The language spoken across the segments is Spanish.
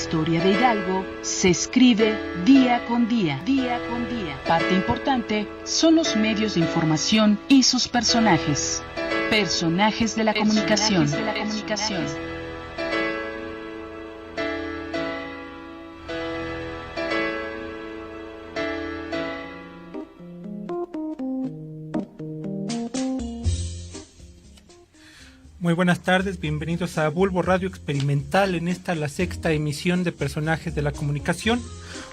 historia de Hidalgo se escribe día con día, día con día. Parte importante son los medios de información y sus personajes. Personajes de la comunicación. Muy buenas tardes, bienvenidos a Bulbo Radio Experimental, en esta la sexta emisión de Personajes de la Comunicación,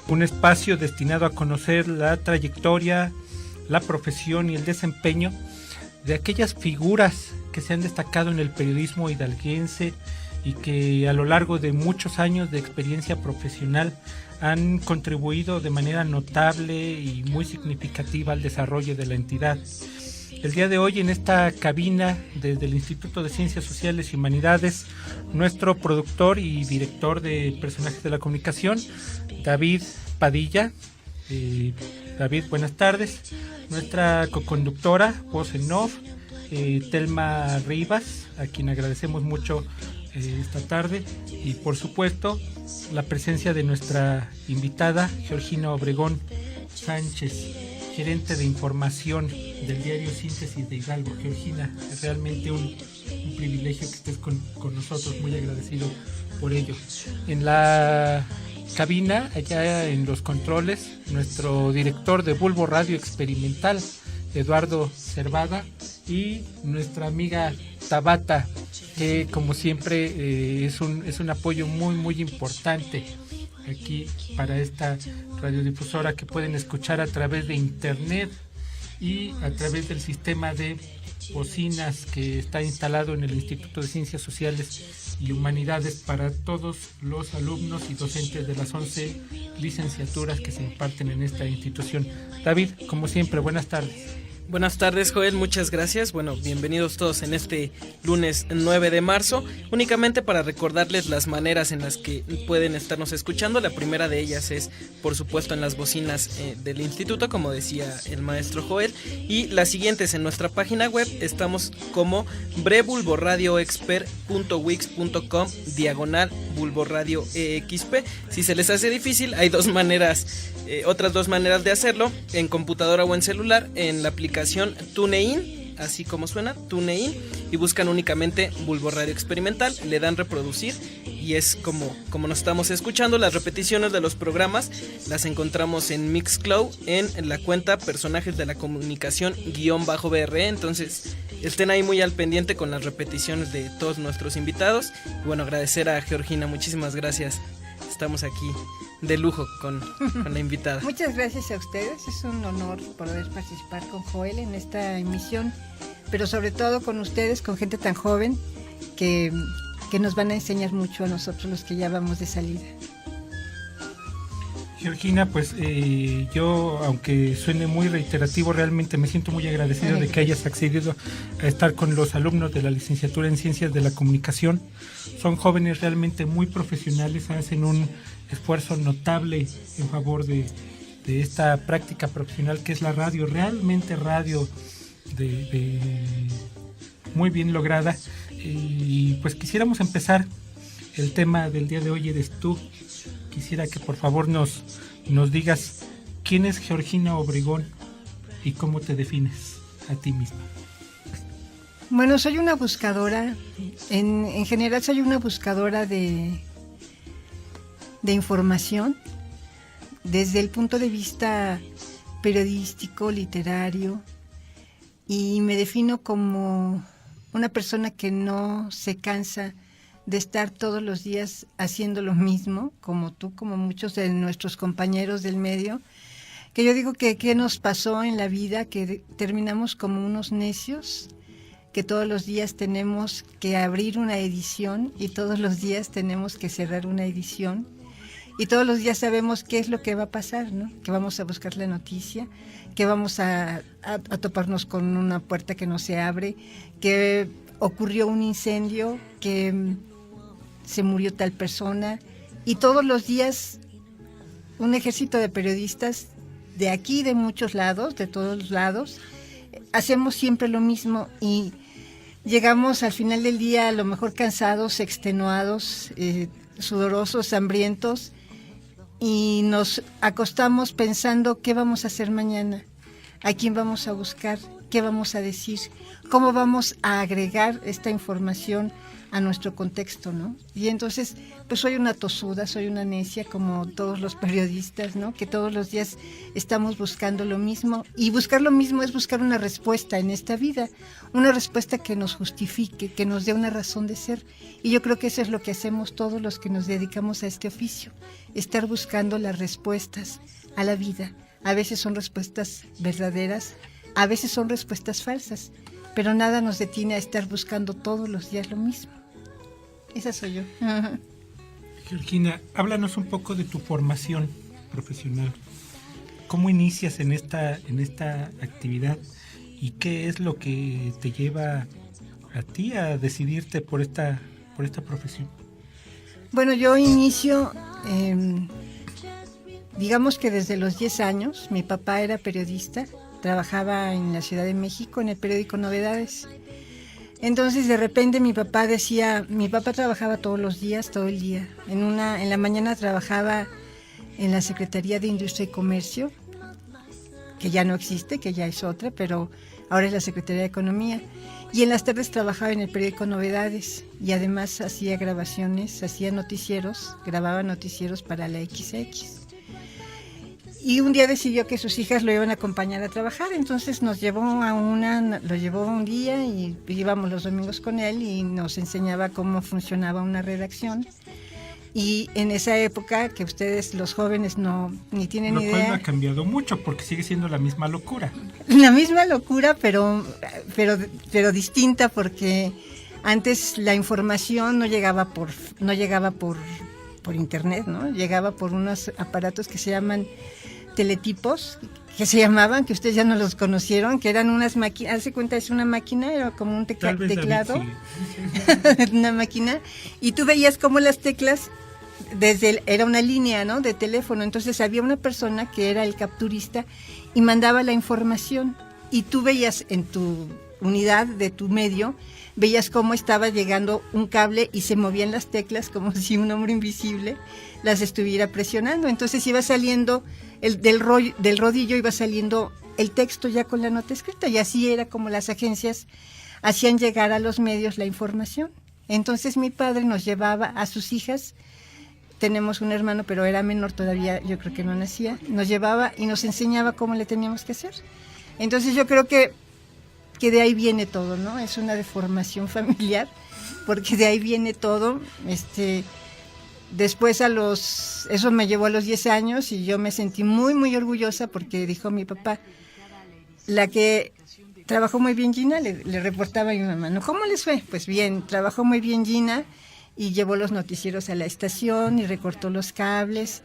un espacio destinado a conocer la trayectoria, la profesión y el desempeño de aquellas figuras que se han destacado en el periodismo hidalguense y que a lo largo de muchos años de experiencia profesional han contribuido de manera notable y muy significativa al desarrollo de la entidad. El día de hoy en esta cabina desde el Instituto de Ciencias Sociales y Humanidades, nuestro productor y director de Personajes de la Comunicación, David Padilla. David, buenas tardes. Nuestra coconductora, voz en off, Telma Rivas, a quien agradecemos mucho esta tarde. Y por supuesto, la presencia de nuestra invitada, Georgina Obregón Sánchez, gerente de información del diario Síntesis de Hidalgo. Georgina, es realmente un privilegio que estés con nosotros, muy agradecido por ello. En la cabina, allá en los controles, nuestro director de Bulbo Radio Experimental, Eduardo Cervada, y nuestra amiga Tabata, que como siempre es un apoyo muy muy importante aquí para esta radiodifusora que pueden escuchar a través de internet y a través del sistema de bocinas que está instalado en el Instituto de Ciencias Sociales y Humanidades para todos los alumnos y docentes de las 11 licenciaturas que se imparten en esta institución. David, como siempre, buenas tardes. Buenas tardes, Joel, muchas gracias. Bueno, bienvenidos todos en este lunes 9 de marzo. Únicamente para recordarles las maneras en las que pueden estarnos escuchando. La primera de ellas es, por supuesto, en las bocinas del instituto, como decía el maestro Joel. Y las siguientes, en nuestra página web, estamos como bre-bulboradioexpert.wix.com/bulboradioexp. Si se les hace difícil, hay otras dos maneras de hacerlo, en computadora o en celular, en la aplicación TuneIn, así como suena, TuneIn, y buscan únicamente Bulbo Radio Experimental, le dan reproducir y es como nos estamos escuchando. Las repeticiones de los programas las encontramos en Mixcloud, en la cuenta Personajes de la Comunicación _BRE, entonces estén ahí muy al pendiente con las repeticiones de todos nuestros invitados. Y bueno, agradecer a Georgina, muchísimas gracias, estamos aquí de lujo con la invitada. Muchas gracias a ustedes, es un honor poder participar con Joel en esta emisión, pero sobre todo con ustedes, con gente tan joven que nos van a enseñar mucho a nosotros los que ya vamos de salida. Georgina, pues yo, aunque suene muy reiterativo, realmente me siento muy agradecido de que hayas accedido a estar con los alumnos de la licenciatura en Ciencias de la Comunicación. Son jóvenes realmente muy profesionales, hacen un esfuerzo notable en favor de esta práctica profesional que es la radio, realmente radio de muy bien lograda. Y pues quisiéramos empezar el tema del día de hoy, eres tú. Quisiera que por favor nos digas quién es Georgina Obregón y cómo te defines a ti misma. Bueno, soy una buscadora, en general soy una buscadora de información desde el punto de vista periodístico, literario, y me defino como una persona que no se cansa de estar todos los días haciendo lo mismo, como tú, como muchos de nuestros compañeros del medio, que yo digo que qué nos pasó en la vida, que terminamos como unos necios, que todos los días tenemos que abrir una edición y todos los días tenemos que cerrar una edición y todos los días sabemos qué es lo que va a pasar, ¿no? Que vamos a buscar la noticia, que vamos a toparnos con una puerta que no se abre, que ocurrió un incendio, que se murió tal persona, y todos los días un ejército de periodistas de aquí, de muchos lados, de todos los lados, hacemos siempre lo mismo y llegamos al final del día a lo mejor cansados, extenuados, sudorosos, hambrientos, y nos acostamos pensando qué vamos a hacer mañana, a quién vamos a buscar, qué vamos a decir, cómo vamos a agregar esta información a nuestro contexto, ¿no? Y entonces, pues soy una tosuda, soy una necia, como todos los periodistas, ¿no? Que todos los días estamos buscando lo mismo, y buscar lo mismo es buscar una respuesta en esta vida, una respuesta que nos justifique, que nos dé una razón de ser. Y yo creo que eso es lo que hacemos todos los que nos dedicamos a este oficio, estar buscando las respuestas a la vida. A veces son respuestas verdaderas, a veces son respuestas falsas, pero nada nos detiene a estar buscando todos los días lo mismo. Esa soy yo. Georgina, háblanos un poco de tu formación profesional. ¿Cómo inicias en esta actividad y qué es lo que te lleva a ti a decidirte por esta profesión? Bueno, yo inicio, digamos que desde los 10 años. Mi papá era periodista, trabajaba en la Ciudad de México en el periódico Novedades. Entonces de repente mi papá trabajaba todos los días, todo el día. En la mañana trabajaba en la Secretaría de Industria y Comercio, que ya no existe, que ya es otra, pero ahora es la Secretaría de Economía. Y en las tardes trabajaba en el periódico Novedades y además hacía grabaciones, hacía noticieros, grababa noticieros para la XX. Y un día decidió que sus hijas lo iban a acompañar a trabajar, entonces lo llevó un día y íbamos los domingos con él y nos enseñaba cómo funcionaba una redacción. Y en esa época, que ustedes los jóvenes ni tienen idea. Lo cual no ha cambiado mucho porque sigue siendo la misma locura. La misma locura, pero distinta, porque antes la información no llegaba por internet, ¿no? Llegaba por unos aparatos que se llaman teletipos, que que ustedes ya no los conocieron, que eran unas máquinas. Hace cuenta, es una máquina, era como un teclado, David, sí. Una máquina, y tú veías cómo las teclas era una línea, ¿no?, de teléfono. Entonces había una persona que era el capturista y mandaba la información, y tú veías en tu unidad de tu medio, veías cómo estaba llegando un cable y se movían las teclas como si un hombre invisible las estuviera presionando. Entonces iba saliendo del rodillo, iba saliendo el texto ya con la nota escrita, y así era como las agencias hacían llegar a los medios la información. Entonces mi padre nos llevaba a sus hijas. Tenemos un hermano, pero era menor todavía, yo creo que no nacía. Nos llevaba y nos enseñaba cómo le teníamos que hacer. Entonces yo creo que de ahí viene todo, ¿no? Es una deformación familiar, porque de ahí viene todo. Después eso me llevó a los 10 años y yo me sentí muy, muy orgullosa, porque dijo mi papá, la que trabajó muy bien Gina, le reportaba a mi mamá, ¿no? ¿Cómo les fue? Pues bien, trabajó muy bien Gina, y llevó los noticieros a la estación y recortó los cables.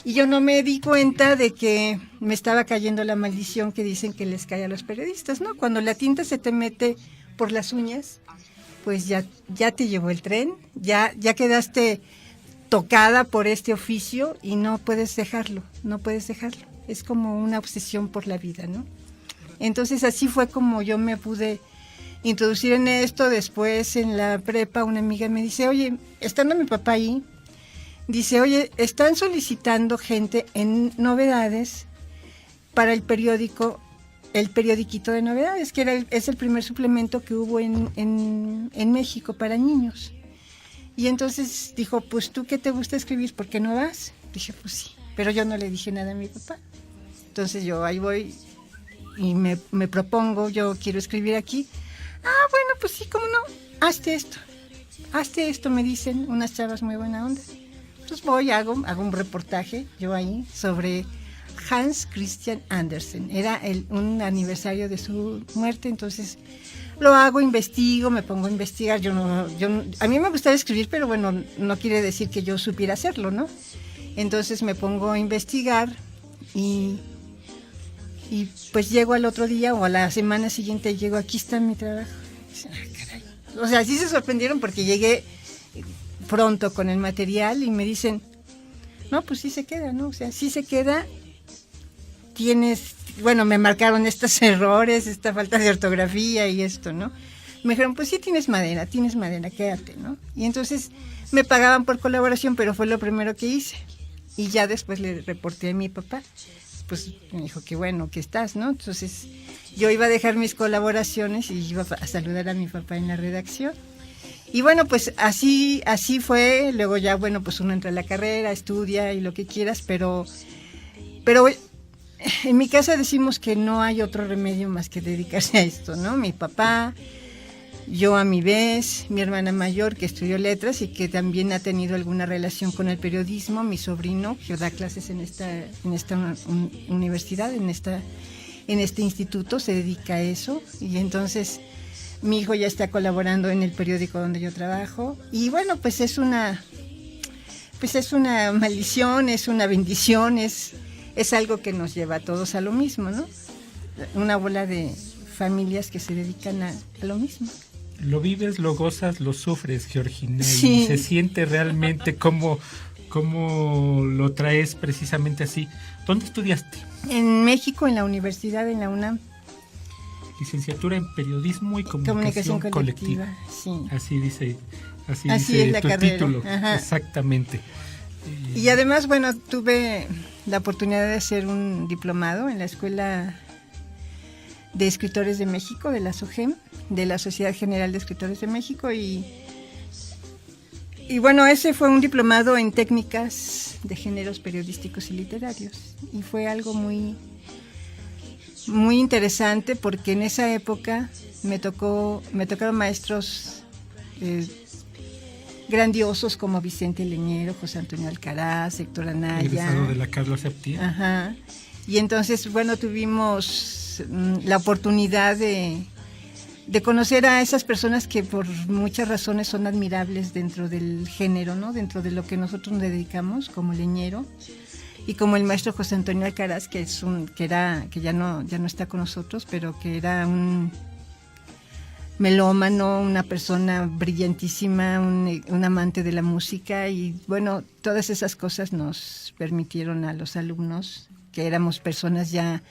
Y yo no me di cuenta de que me estaba cayendo la maldición que dicen que les cae a los periodistas, ¿no? Cuando la tinta se te mete por las uñas, pues ya te llevó el tren, ya quedaste tocada por este oficio y no puedes dejarlo. Es como una obsesión por la vida, ¿no? Entonces así fue como yo me pude introducir en esto. Después en la prepa una amiga me dice, oye, estando mi papá ahí, dice, oye, están solicitando gente en Novedades para el periódico, el periodiquito de Novedades, que es el primer suplemento que hubo en México para niños. Y entonces dijo, pues tú, ¿qué te gusta escribir? ¿Por qué no vas? Dije, pues sí, pero yo no le dije nada a mi papá. Entonces yo ahí voy y me propongo, yo quiero escribir aquí. Ah, bueno, pues sí, ¿cómo no? Hazte esto, me dicen unas chavas muy buena onda. Entonces voy, hago un reportaje yo ahí sobre Hans Christian Andersen. Era un aniversario de su muerte, entonces lo hago, investigo, me pongo a investigar. A mí me gustaba escribir, pero bueno, no quiere decir que yo supiera hacerlo, ¿no? Entonces me pongo a investigar y pues llego al otro día o a la semana siguiente, aquí está mi trabajo. Caray. O sea, sí se sorprendieron porque llegué pronto con el material y me dicen, no, pues sí se queda, ¿no? O sea, sí se queda. Me marcaron estos errores, esta falta de ortografía y esto, ¿no? me dijeron, pues sí tienes madera, quédate, ¿no? Y entonces me pagaban por colaboración, pero fue lo primero que hice. Y ya después le reporté a mi papá, pues me dijo que bueno, que estás, ¿no? Entonces yo iba a dejar mis colaboraciones y iba a saludar a mi papá en la redacción. Y bueno, pues así fue. Luego ya, bueno, pues uno entra a la carrera, estudia y lo que quieras, pero en mi casa decimos que no hay otro remedio más que dedicarse a esto, ¿no? Mi papá, yo a mi vez, mi hermana mayor que estudió letras y que también ha tenido alguna relación con el periodismo, mi sobrino que da clases en esta universidad, en este instituto, se dedica a eso, y entonces mi hijo ya está colaborando en el periódico donde yo trabajo, y bueno, pues es una maldición, es una bendición, es algo que nos lleva a todos a lo mismo, ¿no? Una bola de familias que se dedican a lo mismo. Lo vives, lo gozas, lo sufres, Georgina, sí. Y se siente realmente como lo traes precisamente así. ¿Dónde estudiaste? En México, en la universidad, en la UNAM. Licenciatura en Periodismo y Comunicación Colectiva. Sí. Así dice es la tu carrera. título. Ajá. Exactamente. Y además, bueno, tuve la oportunidad de hacer un diplomado en la Escuela de Escritores de México, de la SOGEM, de la Sociedad General de Escritores de México, y bueno, ese fue un diplomado en técnicas de géneros periodísticos y literarios, y fue algo muy, muy interesante porque en esa época me tocaron maestros grandiosos como Vicente Leñero, José Antonio Alcaraz, Héctor Anaya. Egresado de la Carlos Septién. Ajá. Y entonces, bueno, tuvimos la oportunidad de conocer a esas personas que por muchas razones son admirables dentro del género, ¿no? Dentro de lo que nosotros nos dedicamos, como Leñero y como el maestro José Antonio Alcaraz, que ya no está con nosotros, pero que era un melómano, una persona brillantísima, un amante de la música, y bueno, todas esas cosas nos permitieron a los alumnos, que éramos personas ya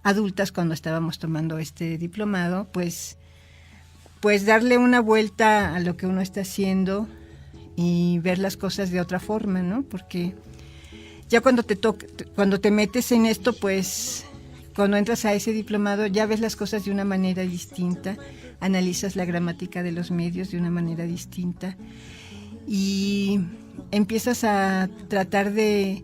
adultas cuando estábamos tomando este diplomado, pues darle una vuelta a lo que uno está haciendo y ver las cosas de otra forma, ¿no? Porque ya cuando te metes en esto, pues cuando entras a ese diplomado ya ves las cosas de una manera distinta, analizas la gramática de los medios de una manera distinta y empiezas a tratar de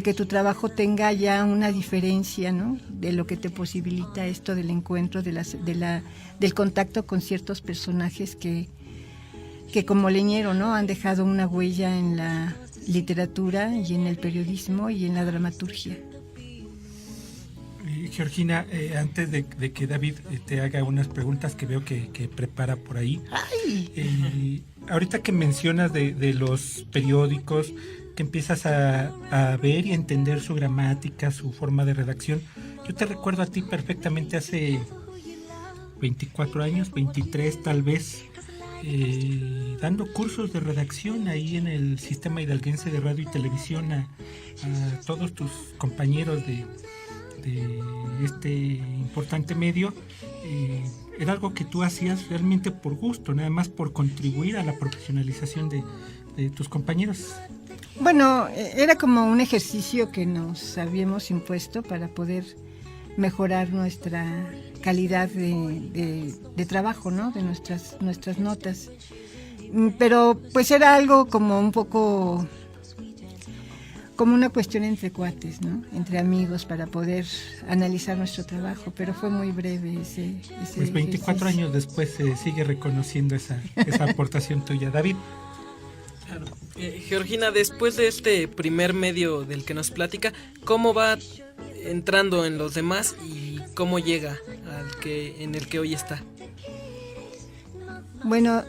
que tu trabajo tenga ya una diferencia, ¿no? De lo que te posibilita esto del encuentro, del contacto con ciertos personajes que como Leñero, ¿no? Han dejado una huella en la literatura y en el periodismo y en la dramaturgia. Georgina, antes de que David te haga unas preguntas que veo que prepara por ahí. Ahorita que mencionas de los periódicos, que empiezas a ver y a entender su gramática, su forma de redacción. Yo te recuerdo a ti perfectamente hace 24 años, 23 tal vez, dando cursos de redacción ahí en el Sistema Hidalguense de Radio y Televisión a todos tus compañeros de este importante medio. Era algo que tú hacías realmente por gusto, nada más por contribuir a la profesionalización de tus compañeros. Bueno, era como un ejercicio que nos habíamos impuesto para poder mejorar nuestra calidad de trabajo, ¿no? De nuestras notas. Pero pues era algo como un poco como una cuestión entre cuates, ¿no? Entre amigos, para poder analizar nuestro trabajo, pero fue muy breve ese pues 24 años después se sigue reconociendo esa aportación tuya. David. Claro. Georgina, después de este primer medio del que nos platica, ¿cómo va entrando en los demás y cómo llega en el que hoy está? Bueno,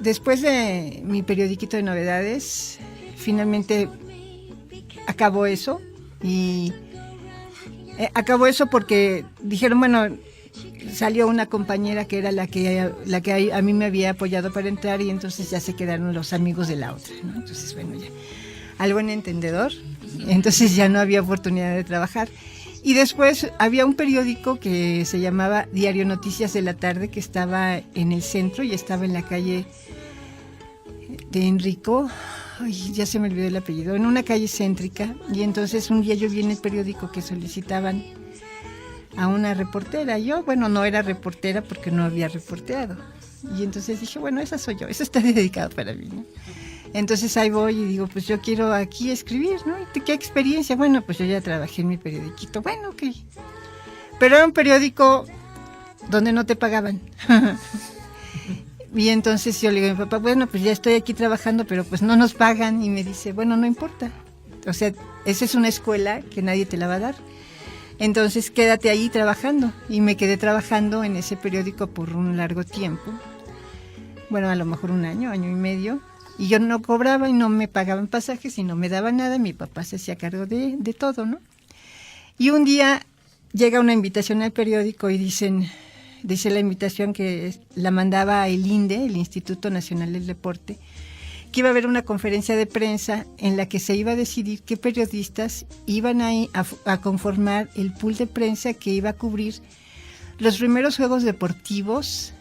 después de mi periodiquito de novedades, finalmente acabó eso, y acabó eso porque dijeron, bueno, salió una compañera que era la que a mí me había apoyado para entrar, y entonces ya se quedaron los amigos de la otra, ¿no? Entonces, bueno, ya al buen entendedor, entonces ya no había oportunidad de trabajar. Y después había un periódico que se llamaba Diario Noticias de la Tarde, que estaba en el centro y estaba en la calle de Enrico, ay, ya se me olvidó el apellido, en una calle céntrica. Y entonces un día yo vi en el periódico que solicitaban a una reportera. Yo, bueno, no era reportera porque no había reporteado. Y entonces dije, bueno, esa soy yo, eso está dedicado para mí, ¿no? Entonces ahí voy y digo, pues yo quiero aquí escribir, ¿no? ¿Qué experiencia? Bueno, pues yo ya trabajé en mi periodiquito. Bueno, ok. Pero era un periódico donde no te pagaban. Y entonces yo le digo a mi papá, bueno, pues ya estoy aquí trabajando, pero pues no nos pagan. Y me dice, bueno, no importa. O sea, esa es una escuela que nadie te la va a dar. Entonces quédate ahí trabajando. Y me quedé trabajando en ese periódico por un largo tiempo. Bueno, a lo mejor un año, año y medio. Y yo no cobraba y no me pagaban pasajes y no me daban nada. Mi papá se hacía cargo de todo, ¿no? Y un día llega una invitación al periódico y dice la invitación que la mandaba el INDE, el Instituto Nacional del Deporte, que iba a haber una conferencia de prensa en la que se iba a decidir qué periodistas iban a conformar el pool de prensa que iba a cubrir los primeros Juegos Deportivos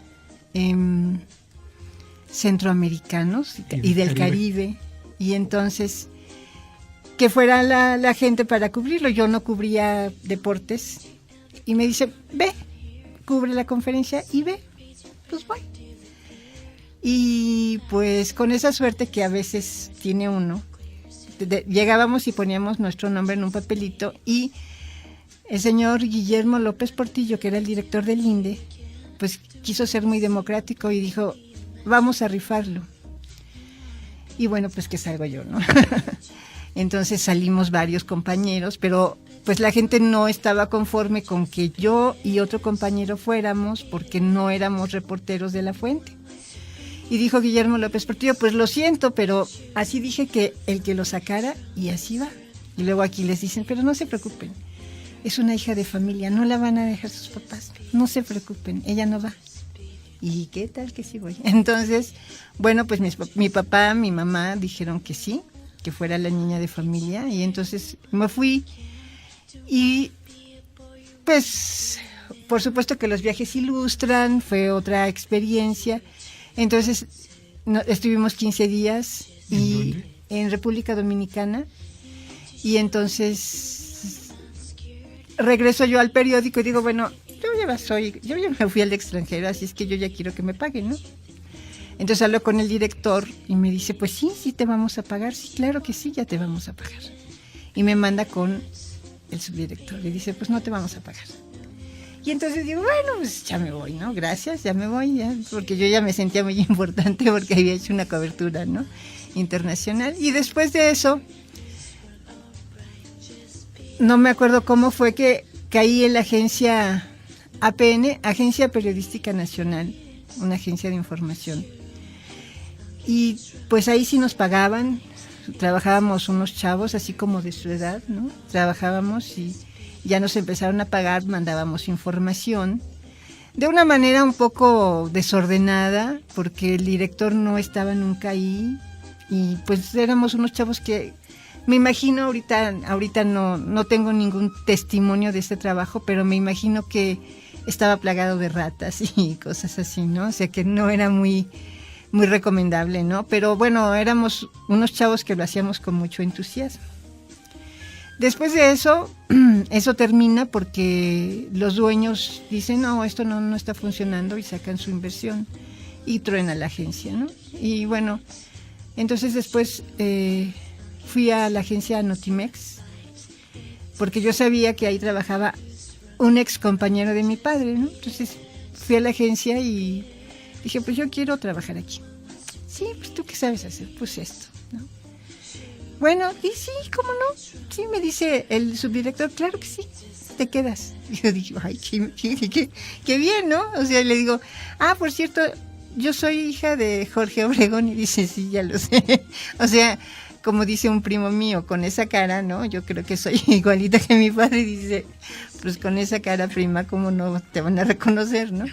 centroamericanos y del Caribe. Y entonces que fuera la gente para cubrirlo. Yo no cubría deportes y me dice, ve, cubre la conferencia y ve. Pues voy. Y pues con esa suerte que a veces tiene uno, llegábamos y poníamos nuestro nombre en un papelito y el señor Guillermo López Portillo, que era el director del INDE, pues quiso ser muy democrático y dijo, vamos a rifarlo. Y bueno, pues que salgo yo, ¿no? Entonces salimos varios compañeros, pero pues la gente no estaba conforme con que yo y otro compañero fuéramos porque no éramos reporteros de La Fuente. Y dijo Guillermo López Portillo, pues lo siento, pero así dije que el que lo sacara y así va. Y luego aquí les dicen, pero no se preocupen, es una hija de familia, no la van a dejar sus papás, no se preocupen, ella no va. ¿Y qué tal que sí voy? Entonces, bueno, pues mi papá, mi mamá dijeron que sí, que fuera la niña de familia, y entonces me fui. Y pues, por supuesto que los viajes ilustran, fue otra experiencia. Entonces, estuvimos 15 días y en República Dominicana, y entonces regreso yo al periódico y digo, bueno, yo ya me fui al extranjero, así es que yo ya quiero que me paguen, ¿no? Entonces hablo con el director y me dice, pues sí te vamos a pagar, sí, claro que sí, ya te vamos a pagar. Y me manda con el subdirector, le dice, pues no te vamos a pagar. Y entonces digo, bueno, pues ya me voy, ¿no? Gracias, ya me voy, ya, porque yo ya me sentía muy importante porque había hecho una cobertura, ¿no? Internacional. Y después de eso, no me acuerdo cómo fue que caí en la agencia APN, Agencia Periodística Nacional, una agencia de información. Y pues ahí sí nos pagaban, trabajábamos unos chavos así como de su edad, ¿no? Trabajábamos y ya nos empezaron a pagar, mandábamos información de una manera un poco desordenada porque el director no estaba nunca ahí y pues éramos unos chavos que me imagino, ahorita no tengo ningún testimonio de este trabajo, pero me imagino que estaba plagado de ratas y cosas así, ¿no? O sea que no era muy recomendable, ¿no? Pero bueno, éramos unos chavos que lo hacíamos con mucho entusiasmo. Después de eso termina porque los dueños dicen, no, esto no está funcionando y sacan su inversión y truena la agencia, ¿no? Y bueno, entonces después fui a la agencia Notimex porque yo sabía que ahí trabajaba un ex compañero de mi padre, ¿no? Entonces fui a la agencia y dije, pues yo quiero trabajar aquí. Sí, pues ¿tú qué sabes hacer? Pues esto, ¿no? Bueno, y sí, ¿cómo no? Sí, me dice el subdirector, claro que sí, te quedas. Y yo digo, ay, qué bien, ¿no? O sea, le digo, por cierto, yo soy hija de Jorge Obregón, y dice, sí, ya lo sé. O sea, como dice un primo mío, con esa cara, ¿no? Yo creo que soy igualita que mi padre, y dice, pues con esa cara, prima, ¿cómo no te van a reconocer, no?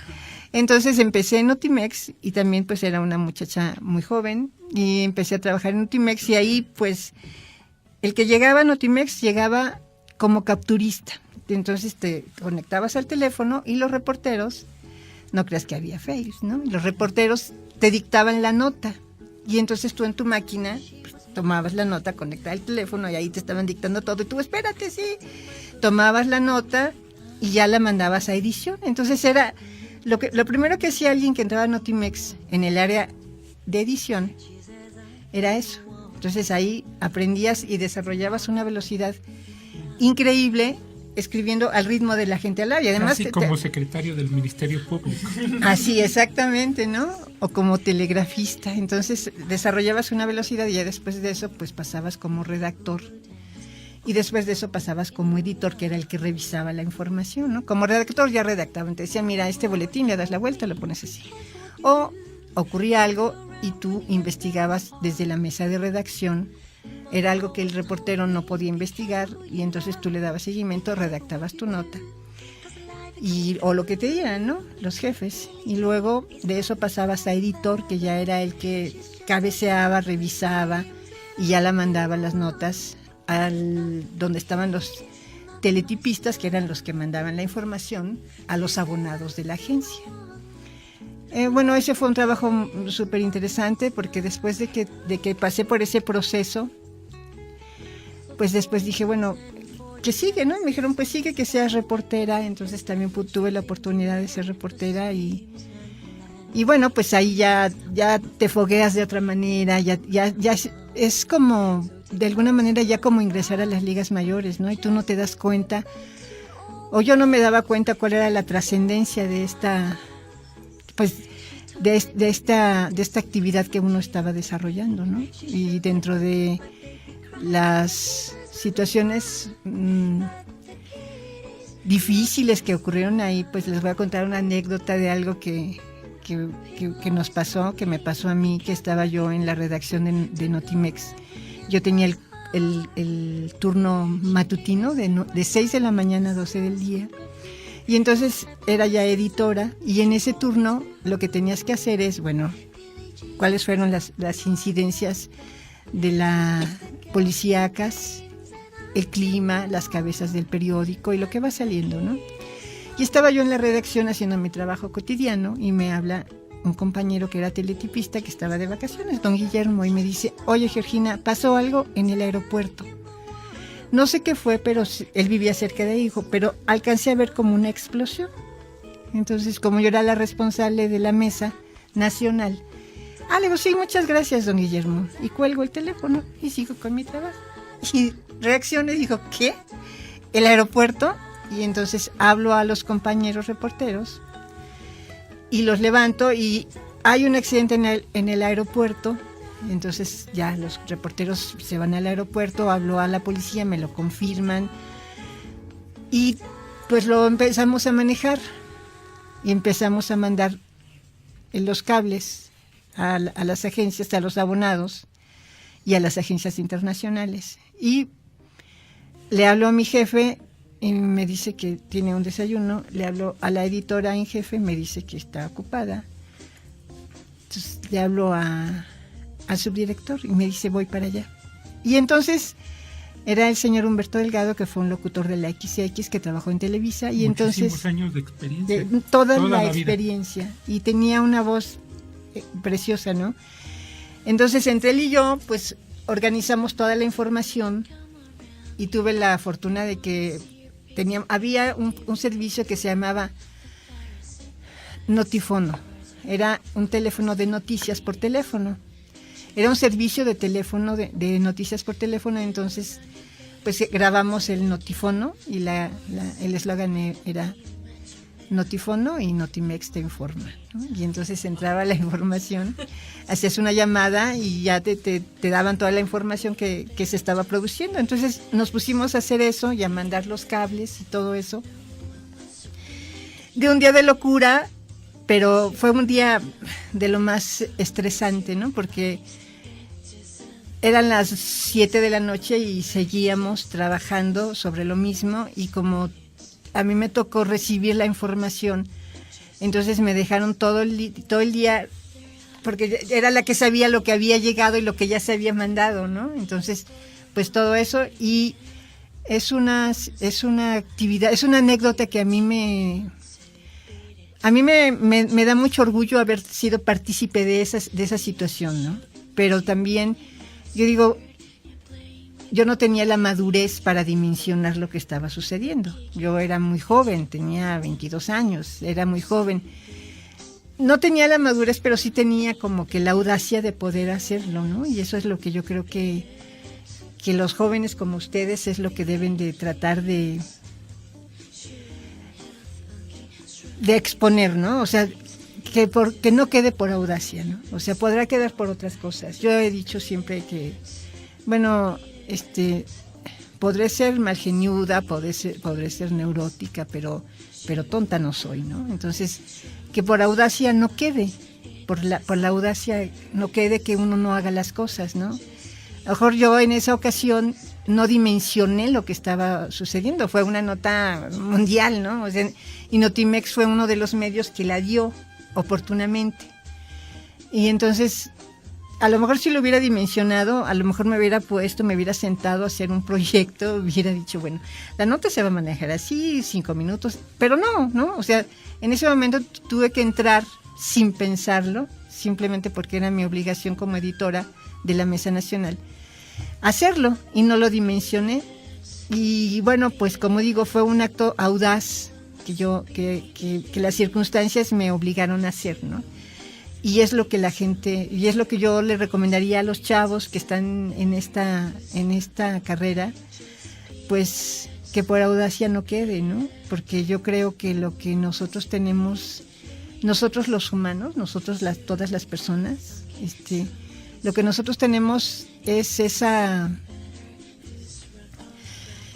Entonces empecé en Notimex y también pues era una muchacha muy joven y empecé a trabajar en Notimex y ahí pues el que llegaba a Notimex llegaba como capturista. entonces te conectabas al teléfono y los reporteros, no creas que había fails, ¿no? Y los reporteros te dictaban la nota y entonces tú en tu máquina pues, tomabas la nota, conectabas el teléfono y ahí te estaban dictando todo y tú, espérate, sí, tomabas la nota y ya la mandabas a edición. Entonces era lo primero que hacía alguien que entraba a Notimex en el área de edición era eso. Entonces ahí aprendías y desarrollabas una velocidad increíble escribiendo al ritmo de la gente al área. Además, así como secretario del Ministerio Público. Así, exactamente, ¿no? O como telegrafista. Entonces desarrollabas una velocidad y ya después de eso pues pasabas como redactor. Y después de eso pasabas como editor, que era el que revisaba la información, ¿no? Como redactor ya redactaban, te decían, mira, este boletín le das la vuelta, lo pones así. O ocurría algo y tú investigabas desde la mesa de redacción. Era algo que el reportero no podía investigar y entonces tú le dabas seguimiento, redactabas tu nota. O lo que te dieran, ¿no? Los jefes. Y luego de eso pasabas a editor, que ya era el que cabeceaba, revisaba y ya la mandaba las notas donde estaban los teletipistas, que eran los que mandaban la información a los abonados de la agencia. Bueno, ese fue un trabajo súper interesante porque después de que pasé por ese proceso, pues después dije, bueno, ¿qué sigue, no? Y me dijeron, pues sigue que seas reportera. Entonces también tuve la oportunidad de ser reportera y bueno, pues ahí ya te fogueas de otra manera, ya es como, de alguna manera ya como ingresar a las ligas mayores, ¿no? Y tú no te das cuenta, o yo no me daba cuenta cuál era la trascendencia de esta, pues, de esta actividad que uno estaba desarrollando, ¿no? Y dentro de las situaciones difíciles que ocurrieron ahí, pues les voy a contar una anécdota de algo que nos pasó, que me pasó a mí, que estaba yo en la redacción de Notimex. Yo tenía el turno matutino de 6 de la mañana a 12 del día. Y entonces era ya editora y en ese turno lo que tenías que hacer es, bueno, cuáles fueron las incidencias de la policíacas, el clima, las cabezas del periódico y lo que va saliendo, ¿no? Y estaba yo en la redacción haciendo mi trabajo cotidiano y me habla un compañero que era teletipista que estaba de vacaciones, don Guillermo, y me dice, oye Georgina, pasó algo en el aeropuerto. No sé qué fue, pero él vivía cerca de ahí, pero alcancé a ver como una explosión. Entonces, como yo era la responsable de la mesa nacional, le digo, sí, muchas gracias, don Guillermo. Y cuelgo el teléfono y sigo con mi trabajo. Y reacciono y digo, ¿qué? ¿El aeropuerto? Y entonces hablo a los compañeros reporteros y los levanto y hay un accidente en el aeropuerto. Entonces ya los reporteros se van al aeropuerto, hablo a la policía, me lo confirman y pues lo empezamos a manejar y empezamos a mandar los cables a las agencias, a los abonados y a las agencias internacionales. Y le hablo a mi jefe y me dice que tiene un desayuno, le hablo a la editora en jefe, me dice que está ocupada. Entonces le hablo al subdirector y me dice voy para allá. Y entonces era el señor Humberto Delgado, que fue un locutor de la XX que trabajó en Televisa. Y muchísimos entonces años de experiencia. Toda la experiencia. Y tenía una voz preciosa, ¿no? Entonces entre él y yo pues organizamos toda la información y tuve la fortuna de que había un servicio que se llamaba Notifono. Era un teléfono de noticias por teléfono. Era un servicio de teléfono, de noticias por teléfono. Entonces, pues grabamos el Notifono y el eslogan era Notifono y Notimex te informa, ¿no? Y entonces entraba la información, hacías una llamada y ya te daban toda la información que se estaba produciendo. Entonces nos pusimos a hacer eso y a mandar los cables y todo eso. De un día de locura, pero fue un día de lo más estresante, ¿no? Porque eran las 7 de la noche y seguíamos trabajando sobre lo mismo y como a mí me tocó recibir la información, entonces me dejaron todo el día, porque era la que sabía lo que había llegado y lo que ya se había mandado, ¿no? Entonces, pues todo eso y es una actividad, es una anécdota que a mí me da mucho orgullo haber sido partícipe de esa situación, ¿no? Pero también, yo digo, yo no tenía la madurez para dimensionar lo que estaba sucediendo. Yo era muy joven, tenía 22 años, era muy joven. No tenía la madurez, pero sí tenía como que la audacia de poder hacerlo, ¿no? Y eso es lo que yo creo que los jóvenes como ustedes es lo que deben de tratar de exponer, ¿no? O sea, que no quede por audacia, ¿no? O sea, podrá quedar por otras cosas. Yo he dicho siempre que, bueno, podré ser malgeniuda, podré ser neurótica, pero tonta no soy, ¿no? Entonces, que por audacia no quede, por la audacia no quede que uno no haga las cosas, ¿no? A lo mejor yo en esa ocasión no dimensioné lo que estaba sucediendo, fue una nota mundial, ¿no? O sea, y Notimex fue uno de los medios que la dio oportunamente. Y entonces, a lo mejor si lo hubiera dimensionado, a lo mejor me hubiera sentado a hacer un proyecto, hubiera dicho, bueno, la nota se va a manejar así, 5 minutos, pero no, o sea, en ese momento tuve que entrar sin pensarlo, simplemente porque era mi obligación como editora de la Mesa Nacional, hacerlo, y no lo dimensioné. Y bueno, pues como digo, fue un acto audaz que las circunstancias me obligaron a hacer, ¿no? Y es lo que yo le recomendaría a los chavos que están en esta carrera, pues que por audacia no quede, ¿no? Porque yo creo que lo que nosotros tenemos, nosotros los humanos, todas las personas, lo que nosotros tenemos es esa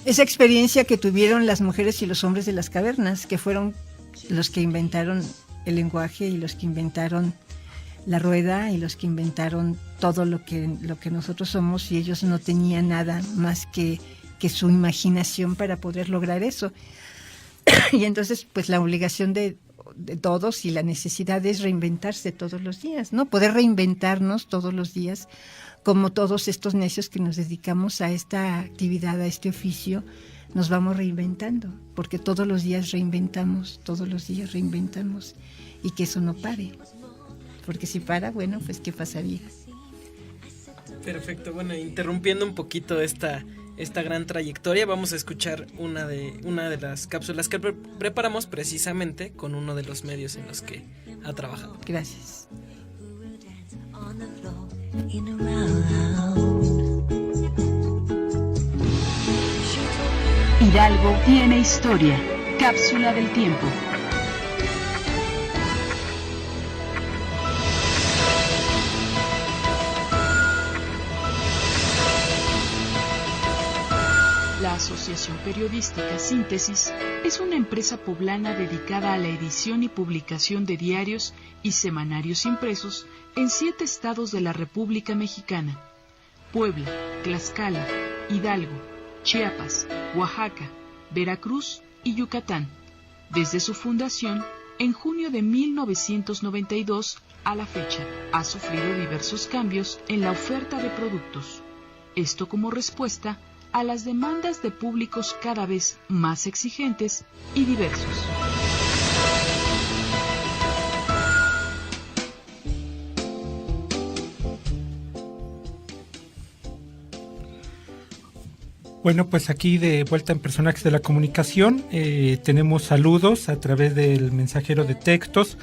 experiencia que tuvieron las mujeres y los hombres de las cavernas, que fueron los que inventaron el lenguaje y los que inventaron la rueda y los que inventaron todo lo que nosotros somos, y ellos no tenían nada más que su imaginación para poder lograr eso. Y entonces, pues la obligación de todos y la necesidad es reinventarse todos los días, ¿no? Poder reinventarnos todos los días, como todos estos necios que nos dedicamos a esta actividad, a este oficio, nos vamos reinventando, porque todos los días reinventamos, y que eso no pare, porque si para, bueno, pues ¿qué pasaría? Perfecto, bueno, interrumpiendo un poquito esta gran trayectoria, vamos a escuchar una de las cápsulas que preparamos precisamente con uno de los medios en los que ha trabajado. Gracias. Hidalgo tiene historia. Cápsula del tiempo. La Asociación Periodística Síntesis es una empresa poblana dedicada a la edición y publicación de diarios y semanarios impresos en 7 estados de la República Mexicana: Puebla, Tlaxcala, Hidalgo, Chiapas, Oaxaca, Veracruz y Yucatán. Desde su fundación, en junio de 1992 a la fecha, ha sufrido diversos cambios en la oferta de productos. Esto como respuesta a las demandas de públicos cada vez más exigentes y diversos. Bueno, pues aquí de vuelta en Personajes de la Comunicación, tenemos saludos a través del mensajero de textos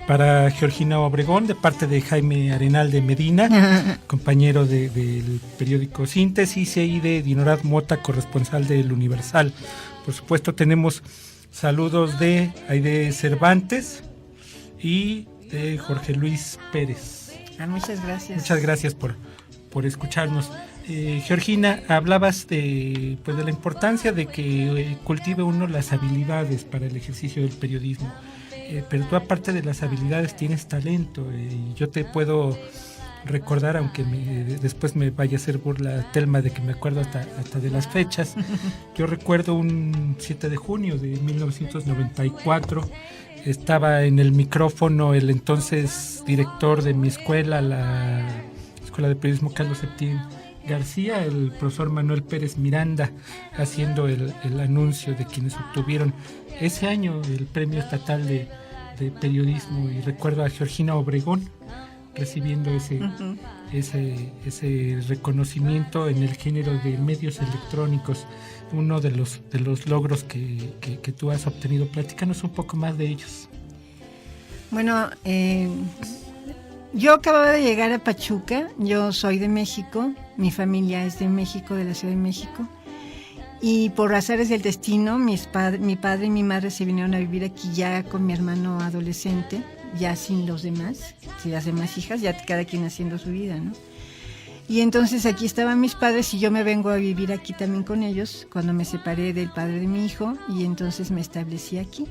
para Georgina Obregón, de parte de Jaime Arenal de Medina, compañero del periódico Síntesis, y de Dinorad Mota, corresponsal del Universal. Por supuesto, tenemos saludos de Aide Cervantes y de Jorge Luis Pérez. Muchas gracias. Muchas gracias por escucharnos. Georgina, hablabas de la importancia de que cultive uno las habilidades para el ejercicio del periodismo. Pero tú, aparte de las habilidades, tienes talento, y yo te puedo recordar, aunque después me vaya a hacer burla Telma de que me acuerdo hasta de las fechas. Yo recuerdo un 7 de junio de 1994, estaba en el micrófono el entonces director de mi escuela, la Escuela de Periodismo Carlos Septién García, el profesor Manuel Pérez Miranda, haciendo el anuncio de quienes obtuvieron ese año el Premio Estatal de Periodismo, y recuerdo a Georgina Obregón recibiendo ese reconocimiento en el género de medios electrónicos, uno de los logros que tú has obtenido. Platícanos un poco más de ellos. Bueno, yo acababa de llegar a Pachuca, yo soy de México, mi familia es de México, de la Ciudad de México, y por azares del destino, mi padre y mi madre se vinieron a vivir aquí ya con mi hermano adolescente, ya sin los demás, sin las demás hijas, ya cada quien haciendo su vida, ¿no? Y entonces aquí estaban mis padres y yo me vengo a vivir aquí también con ellos cuando me separé del padre de mi hijo, y entonces me establecí aquí.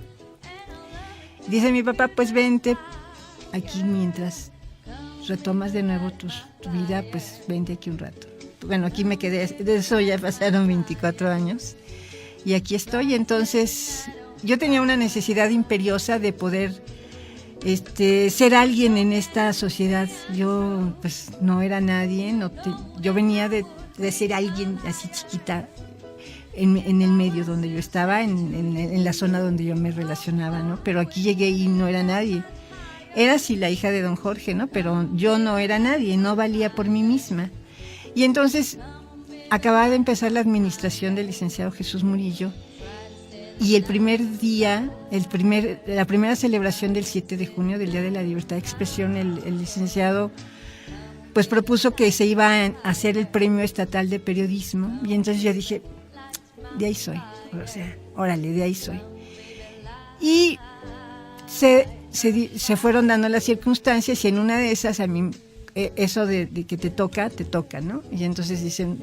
Dice mi papá, pues vente aquí mientras retomas de nuevo tu vida, pues vente aquí un rato. Bueno, aquí me quedé, de eso ya pasaron 24 años y aquí estoy. Entonces yo tenía una necesidad imperiosa de poder ser alguien en esta sociedad. Yo pues no era nadie, yo venía de ser alguien así chiquita en el medio donde yo estaba, en la zona donde yo me relacionaba, ¿no? Pero aquí llegué y no era nadie. Era sí la hija de don Jorge, ¿no? Pero yo no era nadie, no valía por mí misma. Y entonces acababa de empezar la administración del licenciado Jesús Murillo, y el primer día, la primera celebración del 7 de junio, del Día de la Libertad de Expresión, el licenciado pues propuso que se iba a hacer el Premio Estatal de Periodismo, y entonces yo dije, de ahí soy, o sea, órale, de ahí soy. Y se fueron dando las circunstancias, y en una de esas a mí eso de que te toca, ¿no? Y entonces dicen,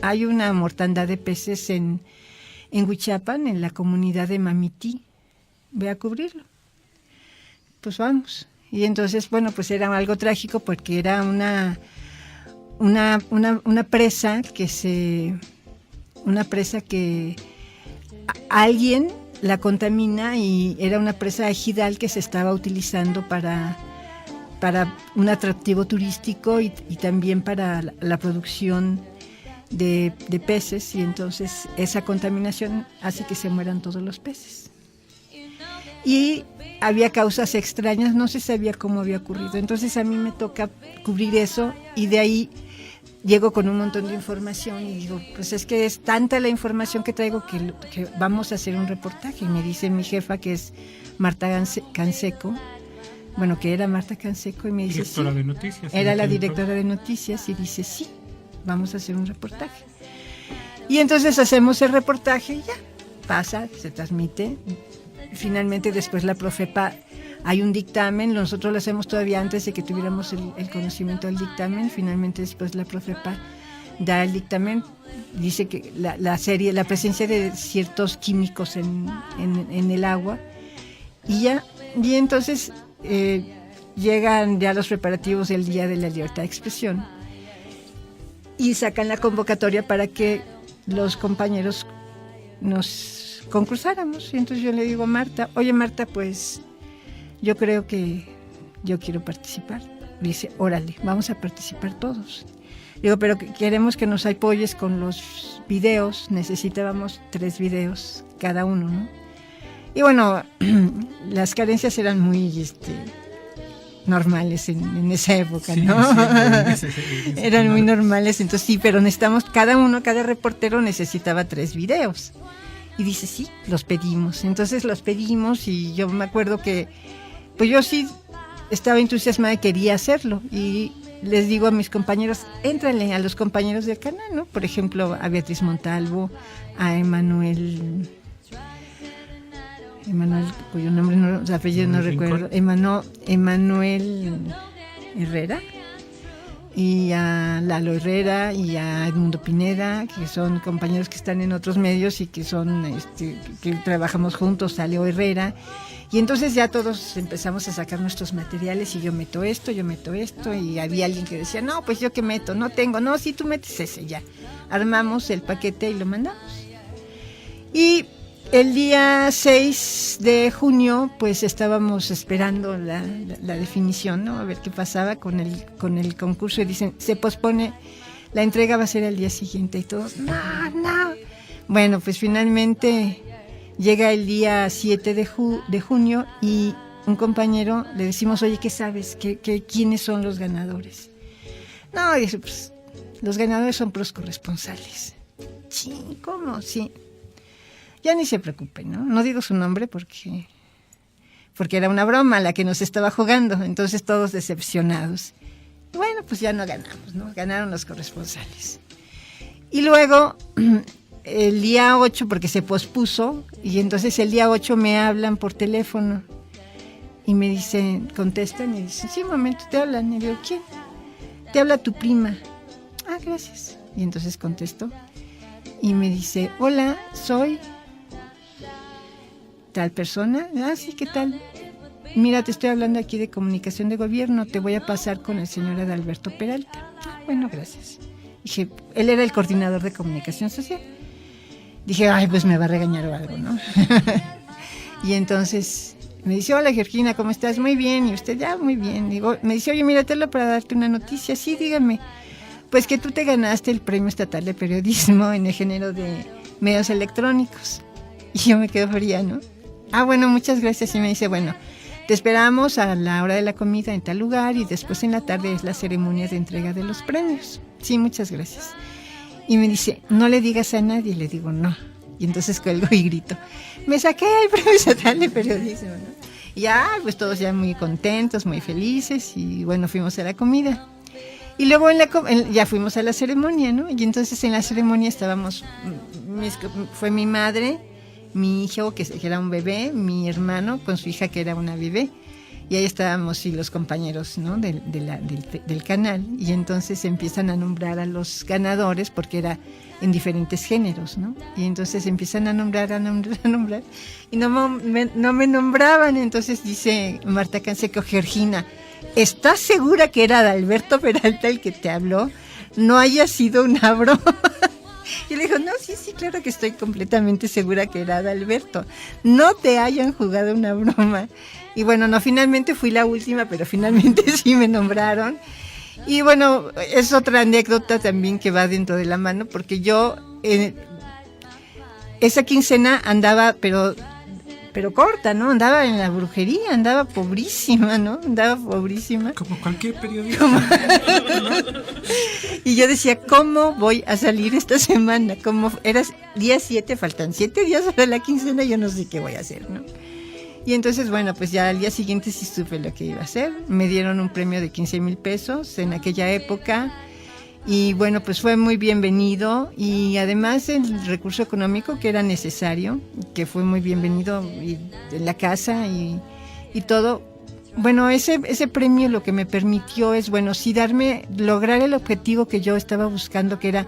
hay una mortandad de peces en Huichapan, en la comunidad de Mamití, ve a cubrirlo. Pues vamos. Y entonces, bueno, pues era algo trágico porque era una presa que alguien la contamina, y era una presa ejidal que se estaba utilizando para un atractivo turístico y también para la producción de peces, y entonces esa contaminación hace que se mueran todos los peces. Y había causas extrañas, no se sabía cómo había ocurrido. Entonces a mí me toca cubrir eso, y de ahí llego con un montón de información y digo, pues es que es tanta la información que traigo que vamos a hacer un reportaje. Y me dice mi jefa, que es Marta Canseco, bueno, que era Marta Canseco, y me dice, directora de noticias. Era la directora de noticias, y dice, sí, vamos a hacer un reportaje. Y entonces hacemos el reportaje, y ya, pasa, se transmite. Finalmente después la Profepa, hay un dictamen, nosotros lo hacemos todavía antes de que tuviéramos el conocimiento del dictamen. Finalmente después la Profepa da el dictamen, dice que la presencia de ciertos químicos en el agua, y entonces llegan ya los preparativos del Día de la Libertad de Expresión, y sacan la convocatoria para que los compañeros nos concursáramos. Y entonces yo le digo a Marta, oye Marta, pues yo creo que yo quiero participar. Dice, órale, vamos a participar todos. Digo, pero queremos que nos apoyes con los videos, necesitábamos 3 videos cada uno, ¿no? Y bueno, las carencias eran muy normales en esa época, ¿no? Sí, eran muy normales, entonces sí, pero necesitamos, cada reportero necesitaba 3 videos. Y dice, sí, los pedimos. Entonces los pedimos, y yo me acuerdo que, pues yo sí estaba entusiasmada y quería hacerlo. Y les digo a mis compañeros, éntrale a los compañeros del canal, ¿no? Por ejemplo, a Beatriz Montalvo, a Emanuel, cuyo nombre su apellido no recuerdo, Emanuel Herrera, y a Lalo Herrera, y a Edmundo Pineda, que son compañeros que están en otros medios y que son que trabajamos juntos, a Leo Herrera. Y entonces ya todos empezamos a sacar nuestros materiales, y yo meto esto, y había alguien que decía, no, pues yo que meto, no tengo, no, sí, tú metes ese, ya. Armamos el paquete y lo mandamos. Y el día 6 de junio, pues estábamos esperando la definición, ¿no? A ver qué pasaba con el concurso, y dicen, se pospone la entrega va a ser al día siguiente y todos, no. Bueno, pues finalmente llega el día 7 de junio y un compañero le decimos, oye, ¿qué sabes? ¿Quiénes son los ganadores? No, dice, pues los ganadores son los corresponsales. Sí, ¿cómo? Sí. Ya ni se preocupen, ¿no? No digo su nombre porque era una broma la que nos estaba jugando, entonces todos decepcionados. Bueno, pues ya no ganamos, ¿no? Ganaron los corresponsales. Y luego, el día 8, porque se pospuso, y entonces el día 8 me hablan por teléfono y me dicen, contestan y dicen, sí, un momento, te hablan. Y digo, ¿quién? Te habla tu prima. Ah, gracias. Y entonces contesto y me dice, hola, soy tal persona. Ah, sí, ¿qué tal? Mira, te estoy hablando aquí de comunicación de gobierno, te voy a pasar con el señor Adalberto Peralta. Ah, bueno, gracias. Dije, él era el coordinador de comunicación social. Dije, ay, pues me va a regañar o algo, ¿no? Y entonces me dice, hola Georgina, ¿cómo estás? Muy bien, y usted ya, muy bien. Digo, me dice, oye, mira, te hablo para darte una noticia. Sí, dígame. Pues que tú te ganaste el Premio Estatal de Periodismo en el género de medios electrónicos. Y yo me quedo fría, ¿no? Ah, bueno, muchas gracias. Y me dice, bueno, te esperamos a la hora de la comida en tal lugar y después en la tarde es la ceremonia de entrega de los premios. Sí, muchas gracias. Y me dice, no le digas a nadie. Le digo, no. Y entonces cuelgo y grito, me saqué el Premio Estatal de Periodismo, ¿no? Y ya, pues todos ya muy contentos, muy felices, y bueno, fuimos a la comida. Y luego ya fuimos a la ceremonia, ¿no? Y entonces en la ceremonia estábamos, fue mi madre, mi hijo, que era un bebé, mi hermano con su hija, que era una bebé, y ahí estábamos, y los compañeros, ¿no? del canal, y entonces empiezan a nombrar a los ganadores, porque era en diferentes géneros, ¿no? Y entonces empiezan a nombrar, y no me nombraban. Entonces dice Marta Canseco, Georgina, ¿estás segura que era Adalberto Peralta el que te habló? No haya sido una broma. Y le dijo, no, sí, claro que estoy completamente segura que era Adalberto. No te hayan jugado una broma. Y bueno, no, finalmente fui la última, pero finalmente sí me nombraron. Y bueno, es otra anécdota también que va dentro de la mano, porque yo esa quincena andaba, pero corta, ¿no? Andaba en la brujería, andaba pobrísima, ¿no? Como cualquier periodista. Y yo decía, ¿cómo voy a salir esta semana? Como era día 7, faltan 7 días para la quincena, yo no sé qué voy a hacer, ¿no? Y entonces, bueno, pues ya al día siguiente sí supe lo que iba a hacer. Me dieron un premio de 15,000 pesos en aquella época. Y bueno, pues fue muy bienvenido. Y además el recurso económico que era necesario, que fue muy bienvenido, y en la casa y todo. Bueno, ese premio lo que me permitió es, bueno, sí lograr el objetivo que yo estaba buscando, que era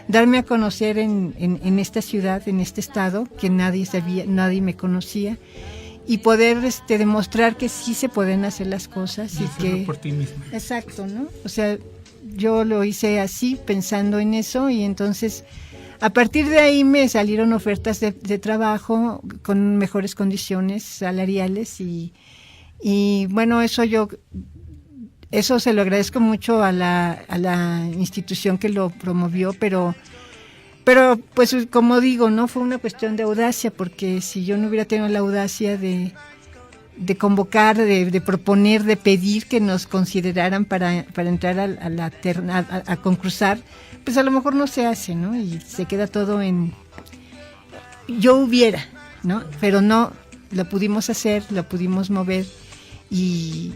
darme a conocer en esta ciudad, en este estado, que nadie sabía, nadie me conocía. Y poder demostrar que sí se pueden hacer las cosas y que por ti misma. Exacto, ¿no? O sea, yo lo hice así, pensando en eso, y entonces a partir de ahí me salieron ofertas de trabajo con mejores condiciones salariales y bueno, eso se lo agradezco mucho a la institución que lo promovió, pero pues como digo, no fue una cuestión de audacia, porque si yo no hubiera tenido la audacia de convocar, de proponer, de pedir que nos consideraran para entrar a concursar, pues a lo mejor no se hace, ¿no? Y se queda todo en yo hubiera, ¿no? Pero no, lo pudimos hacer, lo pudimos mover y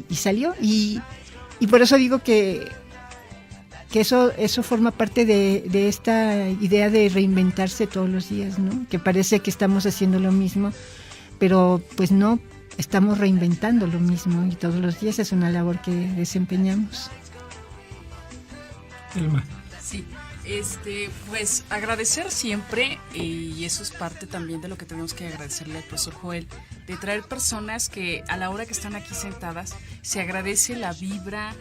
salió. Y por eso digo que eso forma parte de esta idea de reinventarse todos los días, ¿no? Que parece que estamos haciendo lo mismo, pero pues no, estamos reinventando lo mismo y todos los días es una labor que desempeñamos. Elma. Sí, pues agradecer siempre, y eso es parte también de lo que tenemos que agradecerle al profesor Joel, de traer personas que a la hora que están aquí sentadas se agradece la vibra,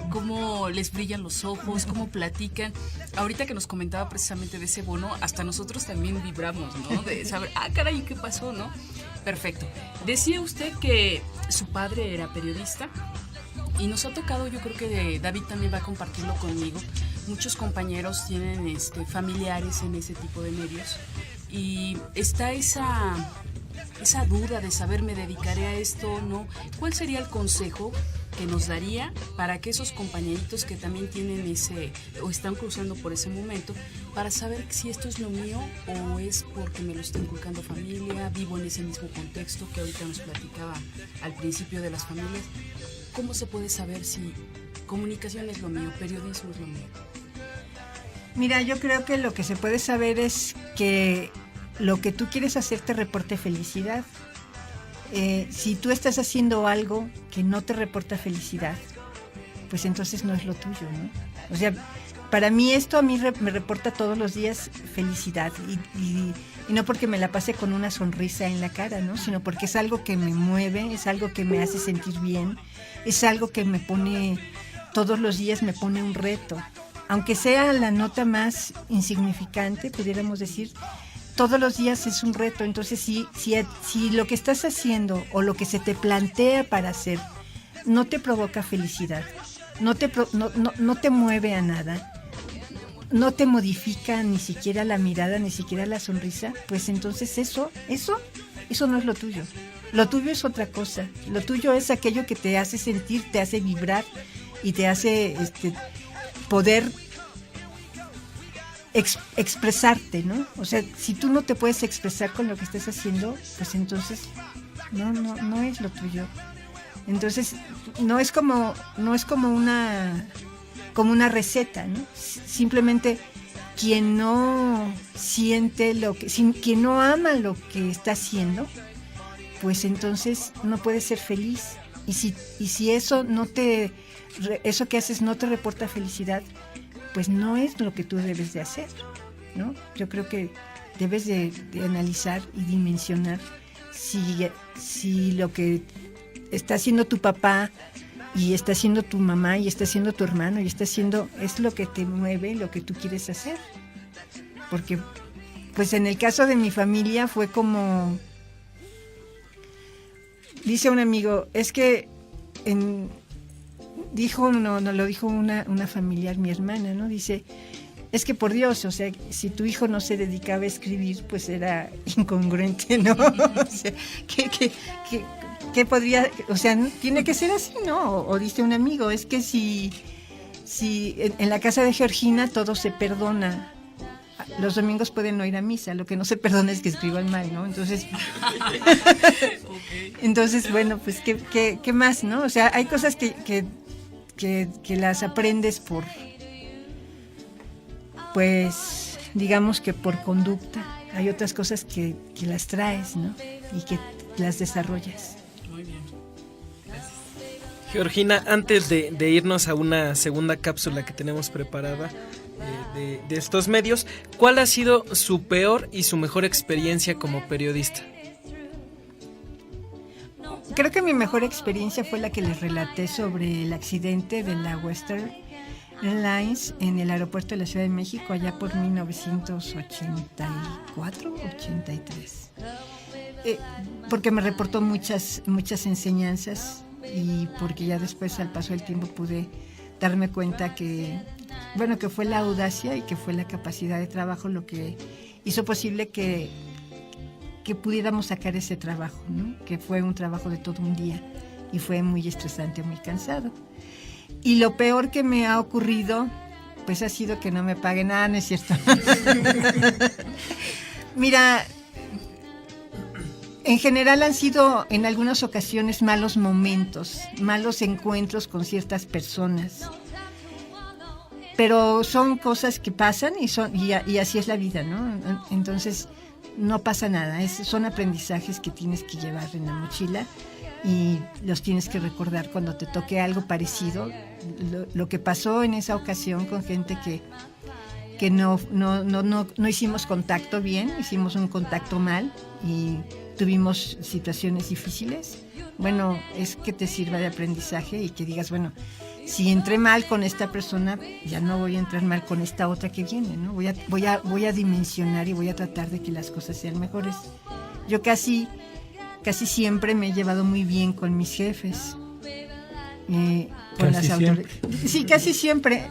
cómo les brillan los ojos, cómo platican. Ahorita que nos comentaba precisamente de ese bono, hasta nosotros también vibramos, ¿no? De saber, caray, ¿qué pasó, no? Perfecto. Decía usted que su padre era periodista y nos ha tocado, yo creo que David también va a compartirlo conmigo, muchos compañeros tienen familiares en ese tipo de medios y está esa duda de saber, ¿me dedicaré a esto o no? ¿Cuál sería el consejo que nos daría para que esos compañeritos que también tienen o están cruzando por ese momento, para saber si esto es lo mío o es porque me lo está inculcando familia, vivo en ese mismo contexto que ahorita nos platicaba al principio de las familias? ¿Cómo se puede saber si comunicación es lo mío, periodismo es lo mío? Mira, yo creo que lo que se puede saber es que lo que tú quieres hacer te reporte felicidad. Si tú estás haciendo algo que no te reporta felicidad, pues entonces no es lo tuyo, ¿no? O sea, para mí esto me reporta todos los días felicidad y no porque me la pase con una sonrisa en la cara, ¿no? Sino porque es algo que me mueve, es algo que me hace sentir bien, es algo que me pone, todos los días me pone un reto. Aunque sea la nota más insignificante, pudiéramos decir, todos los días es un reto. Entonces, si lo que estás haciendo o lo que se te plantea para hacer no te provoca felicidad, no te mueve a nada, no te modifica ni siquiera la mirada, ni siquiera la sonrisa, pues entonces eso no es lo tuyo. Lo tuyo es otra cosa. Lo tuyo es aquello que te hace sentir, te hace vibrar y te hace poder expresarte, ¿no? O sea, si tú no te puedes expresar con lo que estás haciendo, pues entonces no es lo tuyo. Entonces, no es como una receta, ¿no? Simplemente quien no siente quien no ama lo que está haciendo, pues entonces no puede ser feliz. Y si eso que haces no te reporta felicidad, pues no es lo que tú debes de hacer, ¿no? Yo creo que debes de analizar y dimensionar si lo que está haciendo tu papá y está haciendo tu mamá y está haciendo tu hermano y está haciendo es lo que te mueve, lo que tú quieres hacer. Porque, pues en el caso de mi familia fue como, dice un amigo, es que lo dijo una familiar, mi hermana, ¿no? Dice, es que por Dios, o sea, si tu hijo no se dedicaba a escribir, pues era incongruente, ¿no? O sea, ¿qué podría, o sea, tiene que ser así, ¿no? O dice un amigo, es que si en la casa de Georgina todo se perdona, los domingos pueden no ir a misa, lo que no se perdona es que escriban mal, ¿no? Entonces, entonces bueno, pues ¿qué más, no? O sea, hay cosas que las aprendes pues, digamos que por conducta. Hay otras cosas que las traes, ¿no? Y que las desarrollas. Muy bien. Gracias. Georgina, antes de irnos a una segunda cápsula que tenemos preparada de estos medios, ¿cuál ha sido su peor y su mejor experiencia como periodista? Creo que mi mejor experiencia fue la que les relaté sobre el accidente de la Western Airlines en el aeropuerto de la Ciudad de México allá por 1984, 83. Porque me reportó muchas enseñanzas y porque ya después al paso del tiempo pude darme cuenta que fue la audacia y que fue la capacidad de trabajo lo que hizo posible que pudiéramos sacar ese trabajo, ¿no? Que fue un trabajo de todo un día y fue muy estresante, muy cansado. Y lo peor que me ha ocurrido, pues ha sido que no me paguen nada, no es cierto. Mira, en general han sido en algunas ocasiones malos momentos, malos encuentros con ciertas personas. Pero son cosas que pasan y así es la vida, ¿no? Entonces no pasa nada, son aprendizajes que tienes que llevar en la mochila y los tienes que recordar cuando te toque algo parecido. Lo que pasó en esa ocasión con gente que no hicimos contacto bien, hicimos un contacto mal y tuvimos situaciones difíciles. Bueno, es que te sirva de aprendizaje y que digas, bueno, si entré mal con esta persona, ya no voy a entrar mal con esta otra que viene, ¿no? Voy a dimensionar y voy a tratar de que las cosas sean mejores. Yo casi siempre me he llevado muy bien con mis jefes. Con las autoridades. Sí, casi siempre.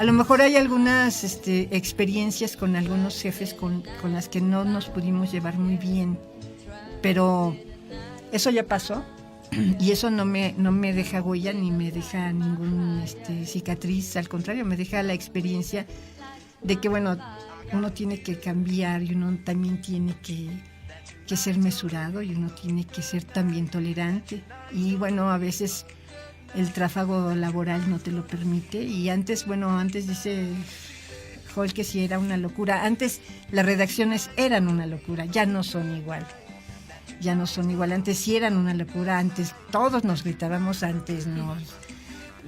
A lo mejor hay algunas experiencias con algunos jefes con las que no nos pudimos llevar muy bien, pero eso ya pasó y eso no me deja huella ni me deja ningún cicatriz, al contrario, me deja la experiencia de que, bueno, uno tiene que cambiar y uno también tiene que ser mesurado y uno tiene que ser también tolerante. Y bueno, a veces el tráfago laboral no te lo permite. Y antes dice Joel que sí era una locura. Antes las redacciones eran una locura, ya no son igual. Antes sí eran una locura, antes todos nos gritábamos, antes nos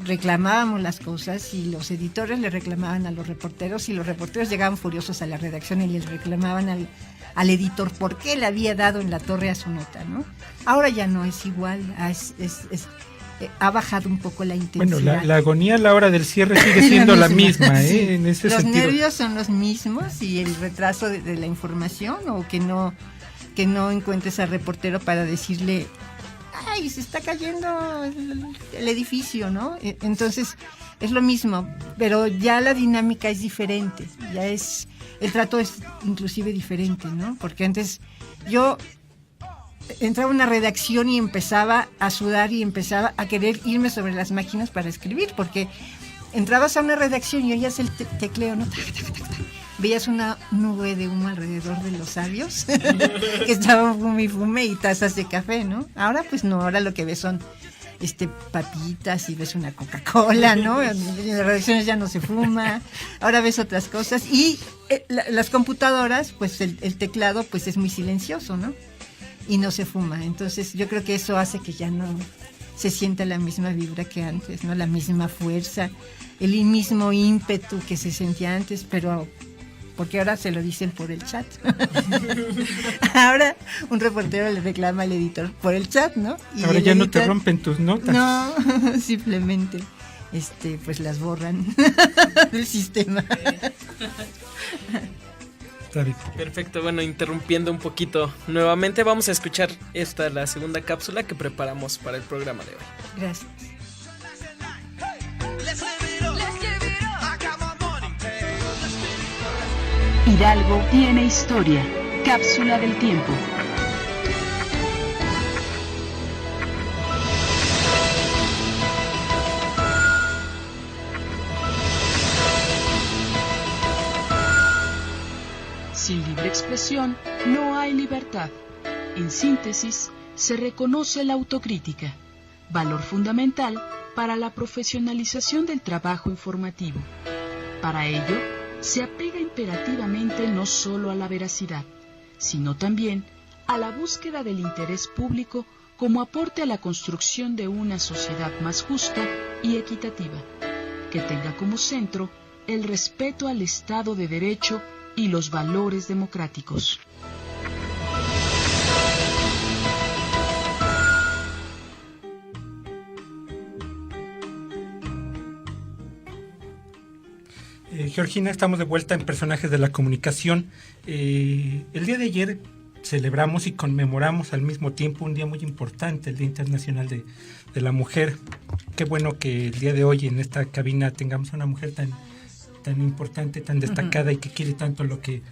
reclamábamos las cosas y los editores le reclamaban a los reporteros y los reporteros llegaban furiosos a la redacción y le reclamaban al editor por qué le había dado en la torre a su nota, ¿no? Ahora ya no es igual, ha bajado un poco la intensidad. Bueno, la agonía a la hora del cierre sigue siendo la misma, sí. En ese los sentido. Nervios son los mismos y el retraso de la información o que no encuentres al reportero para decirle, ay, se está cayendo el edificio, ¿no? Entonces es lo mismo, pero ya la dinámica es diferente, el trato es inclusive diferente, ¿no? Porque antes yo entraba a una redacción y empezaba a sudar y empezaba a querer irme sobre las máquinas para escribir, porque entrabas a una redacción y oías el tecleo, ¿no? Veías una nube de humo alrededor de los labios que estaban fume y tazas de café, ¿no? Ahora pues no, ahora lo que ves son papitas y ves una Coca-Cola, ¿no? En las redacciones ya no se fuma, ahora ves otras cosas y las computadoras, pues el teclado pues es muy silencioso, ¿no? Y no se fuma, entonces yo creo que eso hace que ya no se sienta la misma vibra que antes, ¿no? La misma fuerza, el mismo ímpetu que se sentía antes, pero porque ahora se lo dicen por el chat. Ahora un reportero le reclama al editor por el chat, ¿no? Y ahora ya no te rompen tus notas. No, simplemente pues las borran del sistema. Perfecto, bueno, interrumpiendo un poquito nuevamente, vamos a escuchar la segunda cápsula que preparamos para el programa de hoy. Gracias. Hidalgo tiene historia. Cápsula del tiempo. Sin libre expresión no hay libertad. En síntesis, se reconoce la autocrítica, valor fundamental para la profesionalización del trabajo informativo. Para ello, se apega imperativamente no solo a la veracidad, sino también a la búsqueda del interés público como aporte a la construcción de una sociedad más justa y equitativa, que tenga como centro el respeto al Estado de Derecho y los valores democráticos. Georgina, estamos de vuelta en Personajes de la Comunicación. El día de ayer celebramos y conmemoramos al mismo tiempo un día muy importante, el Día Internacional de la Mujer. Qué bueno que el día de hoy en esta cabina tengamos una mujer tan importante, tan destacada y que quiere tanto lo que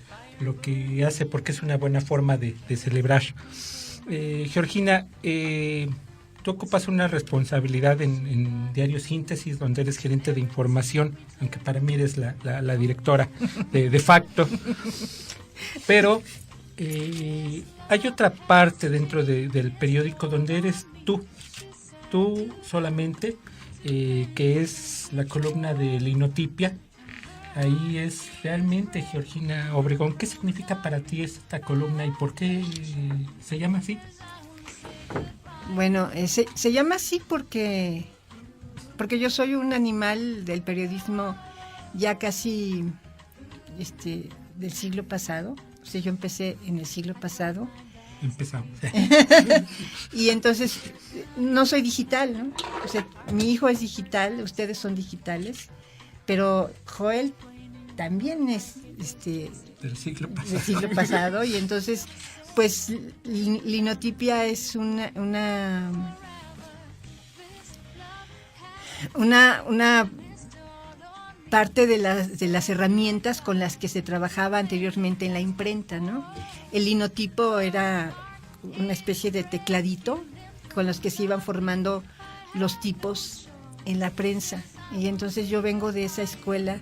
hace, porque es una buena forma de celebrar. Georgina, tú ocupas una responsabilidad en Diario Síntesis, donde eres gerente de información, aunque para mí eres la directora de facto. Pero hay otra parte dentro del periódico donde eres tú solamente, que es la columna de Linotipia. Ahí es realmente, Georgina Obregón, ¿qué significa para ti esta columna y por qué se llama así? Bueno, se llama así porque yo soy un animal del periodismo ya casi del siglo pasado. O sea, yo empecé en el siglo pasado. Empezamos. Y entonces no soy digital, ¿no? O sea, mi hijo es digital, ustedes son digitales, pero Joel también es del siglo pasado y entonces pues Linotipia es una parte de las herramientas con las que se trabajaba anteriormente en la imprenta, ¿no? El linotipo era una especie de tecladito con los que se iban formando los tipos en la prensa. Y entonces yo vengo de esa escuela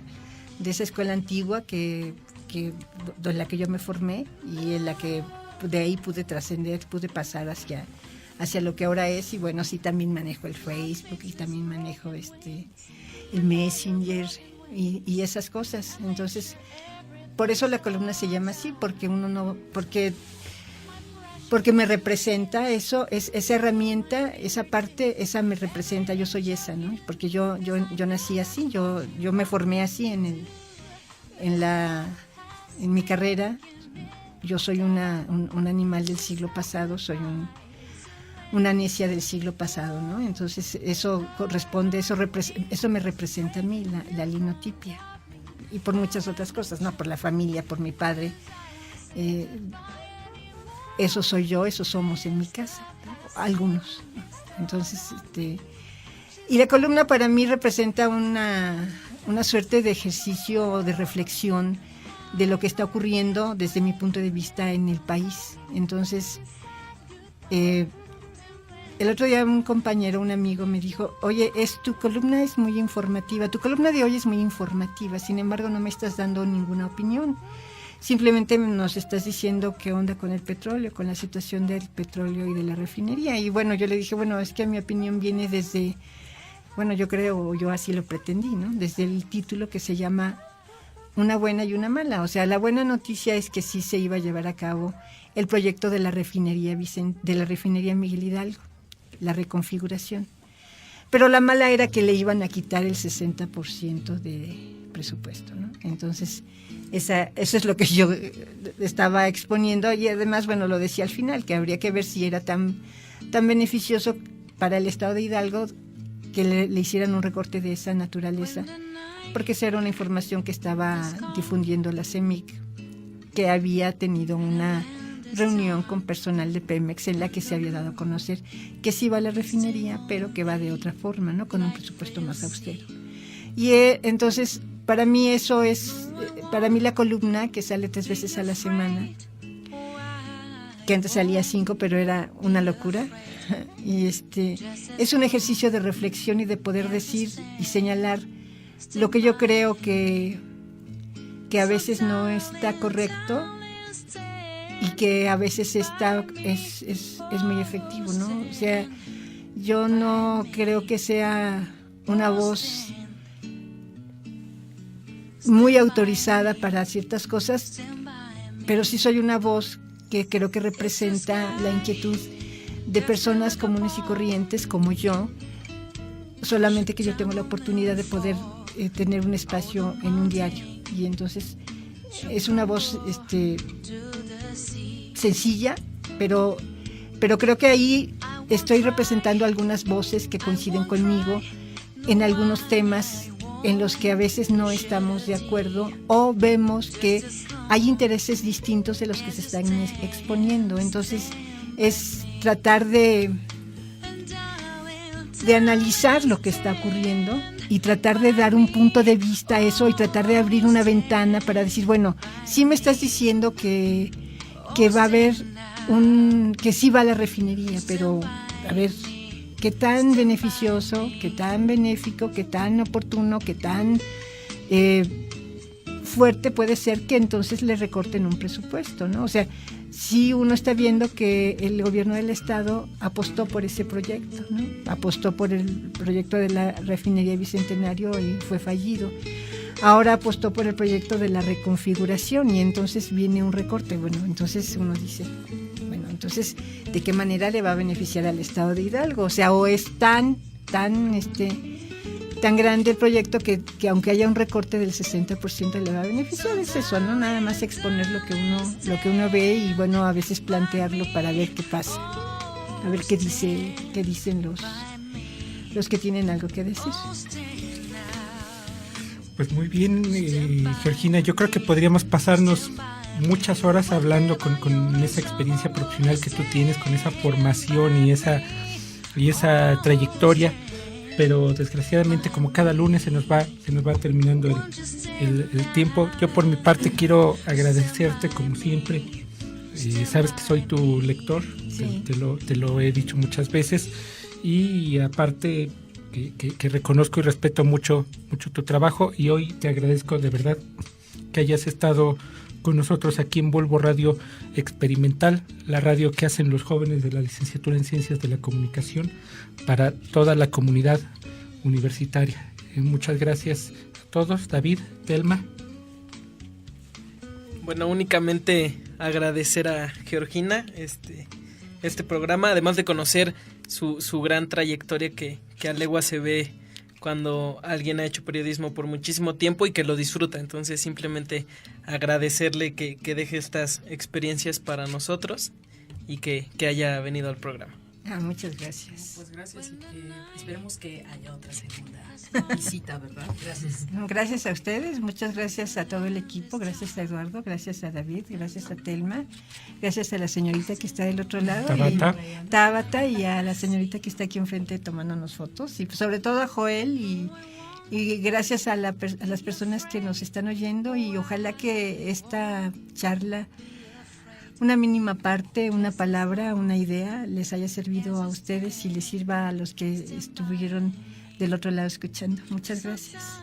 antigua de la que yo me formé y en la que de ahí pude trascender, pude pasar hacia lo que ahora es. Y bueno, sí, también manejo el Facebook y también manejo el Messenger y esas cosas. Entonces, por eso la columna se llama así, porque me representa eso, esa herramienta, esa parte, esa me representa, yo soy esa, ¿no? Porque yo nací así, yo me formé así en mi carrera. Yo soy un animal del siglo pasado, soy una necia del siglo pasado, ¿no? Entonces eso corresponde, eso me representa a mí, la linotipia. Y por muchas otras cosas, ¿no? Por la familia, por mi padre. Eso soy yo, eso somos en mi casa, ¿no? Algunos. Entonces, y la columna para mí representa una suerte de ejercicio, de reflexión de lo que está ocurriendo desde mi punto de vista en el país. Entonces, el otro día un compañero, un amigo me dijo, oye, tu columna es muy informativa, tu columna de hoy es muy informativa, sin embargo no me estás dando ninguna opinión. Simplemente nos estás diciendo qué onda con el petróleo, con la situación del petróleo y de la refinería. Y bueno, yo le dije, bueno, es que mi opinión viene desde, bueno, yo creo, yo así lo pretendí, ¿no? Desde el título que se llama Una buena y una mala. O sea, la buena noticia es que sí se iba a llevar a cabo el proyecto de la refinería Miguel Hidalgo, la reconfiguración. Pero la mala era que le iban a quitar el 60% de presupuesto, ¿no? Entonces, eso es lo que yo estaba exponiendo y además, bueno, lo decía al final, que habría que ver si era tan beneficioso para el Estado de Hidalgo que le hicieran un recorte de esa naturaleza, porque esa era una información que estaba difundiendo la CEMIC, que había tenido una reunión con personal de Pemex en la que se había dado a conocer que sí va a la refinería, pero que va de otra forma, ¿no? Con un presupuesto más austero. Y entonces, para mí la columna, que sale 3 veces a la semana, que antes salía 5, pero era una locura, y es un ejercicio de reflexión y de poder decir y señalar lo que yo creo que a veces no está correcto y que a veces es muy efectivo, ¿no? O sea, yo no creo que sea una voz muy autorizada para ciertas cosas, pero sí soy una voz que creo que representa la inquietud de personas comunes y corrientes como yo, solamente que yo tengo la oportunidad de poder tener un espacio en un diario, y entonces es una voz sencilla, pero creo que ahí estoy representando algunas voces que coinciden conmigo en algunos temas en los que a veces no estamos de acuerdo o vemos que hay intereses distintos de los que se están exponiendo. Entonces es tratar de analizar lo que está ocurriendo y tratar de dar un punto de vista a eso y tratar de abrir una ventana para decir, bueno, sí me estás diciendo que va a haber que sí va a la refinería, pero a ver, qué tan beneficioso, qué tan benéfico, qué tan oportuno, qué tan fuerte puede ser que entonces le recorten un presupuesto, ¿no? O sea, sí uno está viendo que el gobierno del Estado apostó por ese proyecto, ¿no? Apostó por el proyecto de la refinería Bicentenario y fue fallido. Ahora apostó por el proyecto de la reconfiguración y entonces viene un recorte. Bueno, entonces uno dice, bueno, entonces, ¿de qué manera le va a beneficiar al Estado de Hidalgo? O sea, o es tan grande el proyecto que aunque haya un recorte del 60% le va a beneficiar. Es eso, ¿no? Nada más exponer lo que uno ve y, bueno, a veces plantearlo para ver qué pasa. A ver qué dicen los que tienen algo que decir. Pues muy bien, Georgina, yo creo que podríamos pasarnos muchas horas hablando con esa experiencia profesional que tú tienes, con esa formación y esa trayectoria, pero desgraciadamente como cada lunes se nos va terminando el tiempo. Yo por mi parte quiero agradecerte como siempre. Sabes que soy tu lector, sí. te lo he dicho muchas veces, y aparte que reconozco y respeto mucho tu trabajo, y hoy te agradezco de verdad que hayas estado con nosotros aquí en Bulbo Radio Experimental, la radio que hacen los jóvenes de la licenciatura en Ciencias de la Comunicación para toda la comunidad universitaria. Muchas gracias a todos. David, Telma. Bueno, únicamente agradecer a Georgina este programa, además de conocer su gran trayectoria que a legua se ve cuando alguien ha hecho periodismo por muchísimo tiempo y que lo disfruta. Entonces simplemente agradecerle que deje estas experiencias para nosotros y que haya venido al programa. Muchas gracias. Pues gracias, y esperemos que haya otra segunda visita, ¿verdad? Gracias. Gracias a ustedes, muchas gracias a todo el equipo, gracias a Eduardo, gracias a David, gracias a Telma, gracias a la señorita que está del otro lado, Tabata, y a la señorita que está aquí enfrente tomándonos fotos, y sobre todo a Joel, y gracias a las personas que nos están oyendo, y ojalá que esta charla, una mínima parte, una palabra, una idea, les haya servido a ustedes y les sirva a los que estuvieron del otro lado escuchando. Muchas gracias.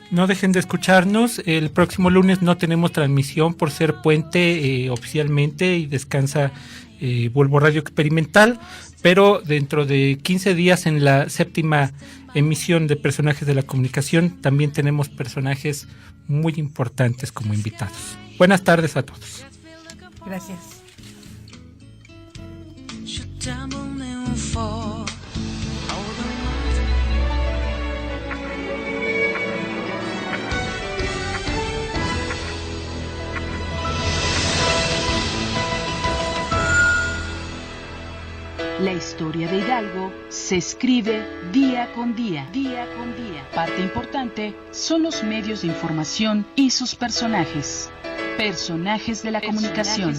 No dejen de escucharnos. El próximo lunes no tenemos transmisión por ser puente oficialmente, y descansa Bulbo Radio Experimental, pero dentro de 15 días en la 7ª emisión de Personajes de la Comunicación también tenemos personajes muy importantes como invitados. Buenas tardes a todos. Gracias. La historia de Hidalgo se escribe día con día, día con día. Parte importante son los medios de información y sus personajes. Personajes de la comunicación.